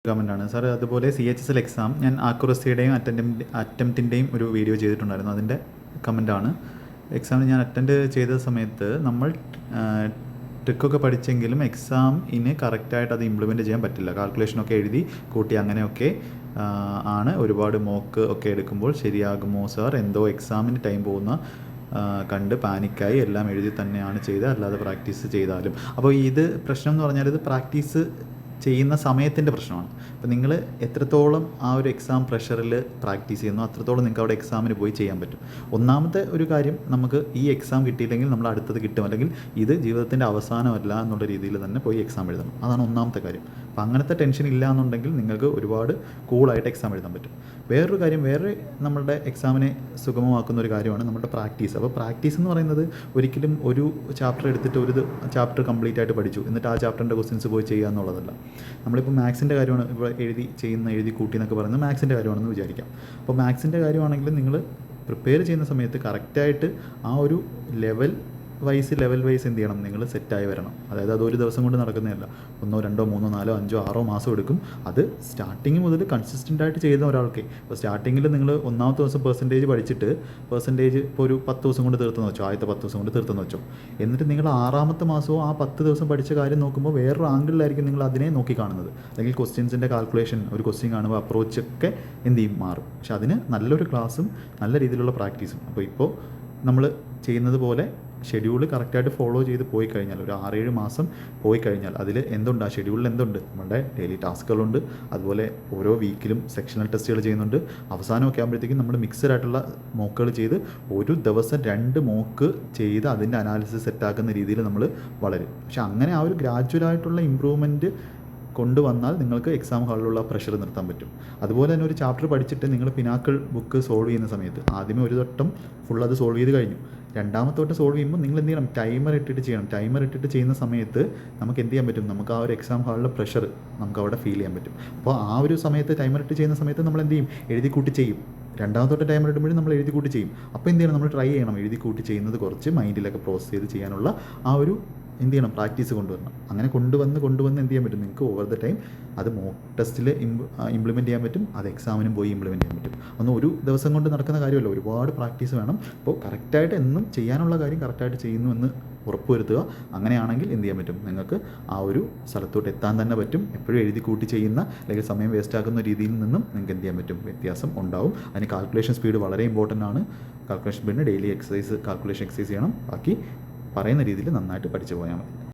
കമൻ്റാണ് sir. അതുപോലെ CHSL exam ഞാൻ ആക്യുറസിയുടെയും അറ്റംപ്റ്റിൻ്റെയും ഒരു വീഡിയോ ചെയ്തിട്ടുണ്ടായിരുന്നു. അതിൻ്റെ കമൻ്റാണ്. എക്സാമിന് ഞാൻ അറ്റൻഡ് ചെയ്ത സമയത്ത് നമ്മൾ ട്രിക്കൊക്കെ പഠിച്ചെങ്കിലും എക്സാമിന് കറക്റ്റായിട്ട് അത് ഇംപ്ലിമെൻറ്റ് ചെയ്യാൻ പറ്റില്ല. കാൽക്കുലേഷനൊക്കെ എഴുതി കൂട്ടി അങ്ങനെയൊക്കെ ആണ്. ഒരുപാട് മോക്ക് ഒക്കെ എടുക്കുമ്പോൾ ശരിയാകുമോ സാർ? എന്തോ എക്സാമിന് ടൈം പോകുന്ന കണ്ട് പാനിക്കായി എല്ലാം എഴുതി തന്നെയാണ് ചെയ്തത്, അല്ലാതെ പ്രാക്ടീസ് ചെയ്താലും. അപ്പോൾ ഇത് പ്രശ്നം എന്ന് പറഞ്ഞാൽ ഇത് പ്രാക്ടീസ് ചെയ്യുന്ന സമയത്തിൻ്റെ പ്രശ്നമാണ്. അപ്പോൾ നിങ്ങൾ എത്രത്തോളം ആ ഒരു എക്സാം പ്രഷറിൽ പ്രാക്ടീസ് ചെയ്യുന്നു അത്രത്തോളം നിങ്ങൾക്ക് അവിടെ എക്സാമിന് പോയി ചെയ്യാൻ പറ്റും. ഒന്നാമത്തെ ഒരു കാര്യം, നമുക്ക് ഈ എക്സാം കിട്ടിയില്ലെങ്കിൽ നമ്മൾ അടുത്തത് കിട്ടും, അല്ലെങ്കിൽ ഇത് ജീവിതത്തിൻ്റെ അവസാനമല്ല എന്നുള്ള രീതിയിൽ തന്നെ പോയി എക്സാം എഴുതണം. അതാണ് ഒന്നാമത്തെ കാര്യം. അപ്പോൾ അങ്ങനത്തെ ടെൻഷൻ ഇല്ല എന്നുണ്ടെങ്കിൽ നിങ്ങൾക്ക് ഒരുപാട് കൂളായിട്ട് എക്സാം എഴുതാൻ പറ്റും. വേറൊരു കാര്യം, വേറെ നമ്മളുടെ എക്സാമിനെ സുഗമമാക്കുന്ന ഒരു കാര്യമാണ് നമ്മുടെ പ്രാക്ടീസ്. അപ്പോൾ പ്രാക്ടീസ് എന്ന് പറയുന്നത് ഒരിക്കലും ഒരു ചാപ്റ്റർ എടുത്തിട്ട് ഒരു ചാപ്റ്റർ കംപ്ലീറ്റ് ആയിട്ട് പഠിച്ചു എന്നിട്ട് ആ ചാപ്റ്ററിൻ്റെ ക്വസ്റ്റ്യൻസ് പോയി ചെയ്യുക എന്നുള്ളതല്ല. നമ്മളിപ്പോൾ മാത്സിൻ്റെ കാര്യമാണ് ഇപ്പോൾ എഴുതി കൂട്ടി എന്നൊക്കെ പറയുന്നത് മാത്സിൻ്റെ കാര്യമാണെന്ന് വിചാരിക്കാം. അപ്പോൾ മാത്സിൻ്റെ കാര്യമാണെങ്കിൽ നിങ്ങൾ പ്രിപ്പയർ ചെയ്യുന്ന സമയത്ത് കറക്റ്റായിട്ട് ആ ഒരു ലെവൽ വൈസ് എന്ത് ചെയ്യണം, നിങ്ങൾ സെറ്റായി വരണം. അതായത് അതൊരു ദിവസം കൊണ്ട് നടക്കുന്നതല്ല. 1, 2, 3, 4, 5, 6 മാസം എടുക്കും. അത് സ്റ്റാർട്ടിങ് മുതൽ കൺസിസ്റ്റൻ്റായിട്ട് ചെയ്യുന്ന ഒരാൾക്ക്. ഇപ്പോൾ സ്റ്റാർട്ടിങ്ങിൽ നിങ്ങൾ ഒന്നാമത്തെ ദിവസം പെർസെൻറ്റേജ് പഠിച്ചിട്ട് ഇപ്പോൾ ഒരു 10 ദിവസം കൊണ്ട് തീർത്തെന്ന് വെച്ചോ, ആദ്യത്തെ 10 ദിവസം കൊണ്ട് തീർത്തെന്ന് വെച്ചോ. എന്നിട്ട് നിങ്ങൾ 6ാമത്തെ മാസവും ആ 10 ദിവസം പഠിച്ച കാര്യം നോക്കുമ്പോൾ വേറൊരു ആംഗിളിലായിരിക്കും നിങ്ങൾ അതിനെ നോക്കി കാണുന്നത്. അല്ലെങ്കിൽ ക്വസ്റ്റ്യൻസിൻ്റെ കാൽക്കുലേഷൻ, ഒരു ക്വസ്റ്റ്യൻ കാണുമ്പോൾ അപ്രോച്ചൊക്കെ എന്ത് ചെയ്യും, മാറും. പക്ഷെ അതിന് നല്ലൊരു ക്ലാസ്സും നല്ല രീതിയിലുള്ള പ്രാക്ടീസും. അപ്പോൾ നമ്മൾ ചെയ്യുന്നത് പോലെ ഷെഡ്യൂൾ കറക്റ്റായിട്ട് ഫോളോ ചെയ്ത് പോയി കഴിഞ്ഞാൽ, ഒരു 6-7 മാസം പോയി കഴിഞ്ഞാൽ അതിൽ എന്തുണ്ട്, ആ ഷെഡ്യൂളിൽ എന്തുണ്ട്, നമ്മുടെ ഡെയിലി ടാസ്കുകളുണ്ട്, അതുപോലെ ഓരോ വീക്കിലും സെക്ഷണൽ ടെസ്റ്റുകൾ ചെയ്യുന്നുണ്ട്. അവസാനമൊക്കെ ആകുമ്പോഴത്തേക്കും നമ്മൾ മിക്സഡ് ആയിട്ടുള്ള മോക്കുകൾ ചെയ്ത് ഒരു ദിവസം 2 മോക്ക് ചെയ്ത് അതിൻ്റെ അനാലിസിസ് സെറ്റാക്കുന്ന രീതിയിൽ നമ്മൾ വളരും. പക്ഷെ അങ്ങനെ ആ ഒരു ഗ്രാജുവലായിട്ടുള്ള ഇമ്പ്രൂവ്മെൻറ്റ് കൊണ്ടുവന്നാൽ നിങ്ങൾക്ക് എക്സാം ഹാളിലുള്ള പ്രഷർ നിർത്താൻ പറ്റും. അതുപോലെ തന്നെ ഒരു ചാപ്റ്റർ പഠിച്ചിട്ട് നിങ്ങൾ പിനാക്കിൾ ബുക്ക് സോൾവ് ചെയ്യുന്ന സമയത്ത് ആദ്യമേ ഒരു വട്ടം ഫുൾ അത് സോൾവ് ചെയ്ത് കഴിഞ്ഞു, 2ാമത്തെ തൊട്ട് സോൾവ് ചെയ്യുമ്പോൾ നിങ്ങൾ എന്ത് ചെയ്യണം, ടൈമർ ഇട്ടിട്ട് ചെയ്യണം. ടൈമർ ഇട്ടിട്ട് ചെയ്യുന്ന സമയത്ത് നമുക്ക് എന്ത് ചെയ്യാൻ പറ്റും, നമുക്ക് ആ ഒരു എക്സാം ഹാളിലെ പ്രഷർ നമുക്ക് അവിടെ ഫീൽ ചെയ്യാൻ പറ്റും. അപ്പോൾ ആ ഒരു സമയത്ത് ടൈമർ ഇട്ട് ചെയ്യുന്ന സമയത്ത് നമ്മൾ എന്ത് ചെയ്യും, എഴുതി കൂട്ടി ചെയ്യും. 2ാമത്തെ തൊട്ട് ടൈമർ ഇടുമ്പോഴും നമ്മൾ എഴുതി കൂട്ടി ചെയ്യും. അപ്പോൾ എന്ത് ചെയ്യണം, നമ്മൾ ട്രൈ ചെയ്യണം എഴുതി കൂട്ടി ചെയ്യുന്നത് കുറച്ച് മൈൻഡിലൊക്കെ പ്രോസസ് ചെയ്ത് ചെയ്യാനുള്ള ആ ഒരു എന്ത് ചെയ്യണം, പ്രാക്ടീസ് കൊണ്ടുവരണം. അങ്ങനെ കൊണ്ടുവന്ന് എന്ത് ചെയ്യാൻ പറ്റും, നിങ്ങൾക്ക് ഓവർ ദ ടൈം അത് മോക്ക് ടെസ്റ്റിൽ ഇംപ്ലിമെൻറ്റ് ചെയ്യാൻ പറ്റും, അത് എക്സാമിനും പോയി ഇംപ്ലിമെൻറ്റ് ചെയ്യാൻ പറ്റും. ഒരു ദിവസം കൊണ്ട് നടക്കുന്ന കാര്യമല്ല, ഒരുപാട് പ്രാക്ടീസ് വേണം. അപ്പോൾ കറക്റ്റായിട്ട് എന്നും ചെയ്യാനുള്ള കാര്യം കറക്റ്റായിട്ട് ചെയ്യുന്നു എന്ന് ഉറപ്പുവരുത്തുക. അങ്ങനെയാണെങ്കിൽ എന്ത് ചെയ്യാൻ പറ്റും, നിങ്ങൾക്ക് ആ ഒരു സ്ഥലത്തോട്ട് എത്താൻ തന്നെ പറ്റും. എപ്പോഴും എഴുതി കൂട്ടി ചെയ്യുന്ന അല്ലെങ്കിൽ സമയം വേസ്റ്റ് ആക്കുന്ന രീതിയിൽ നിന്നും നിങ്ങൾക്ക് എന്ത് ചെയ്യാൻ പറ്റും, വ്യത്യാസം ഉണ്ടാവും. അതിന് കാൽക്കുലേഷൻ സ്പീഡ് വളരെ ഇമ്പോർട്ടൻ്റ് ആണ്. കാൽക്കുലേഷൻ സ്പീഡിന് ഡെയിലി കാൽക്കുലേഷൻ എക്സസൈസ് ചെയ്യണം. ബാക്കി പറയുന്ന രീതിയിൽ നന്നായിട്ട് പഠിച്ചു പോയാൽ മതി.